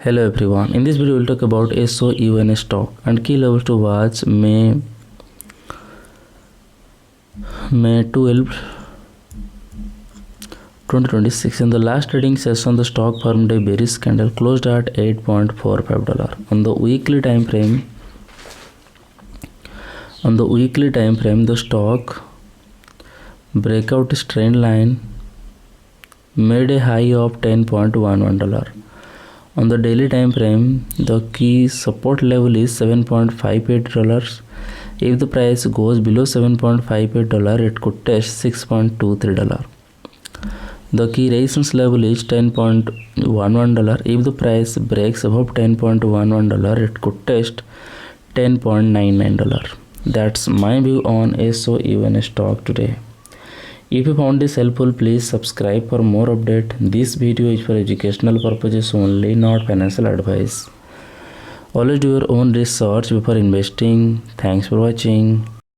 Hello everyone, in this video we'll talk about SOUN stock and key levels to watch May 12, 2026. In the last trading session, the stock formed a bearish candle closed at $8.45. On the weekly time frame, the stock breakout trend line made a high of $10.11. On the daily time frame, the key support level is $7.58. If the price goes below $7.58, it could test $6.23. The key resistance level is $10.11. If the price breaks above $10.11, it could test $10.99. That's my view on SOUN stock today. If you found this helpful, please subscribe for more update. This video is for educational purposes only, not financial advice. Always do your own research before investing. Thanks for watching.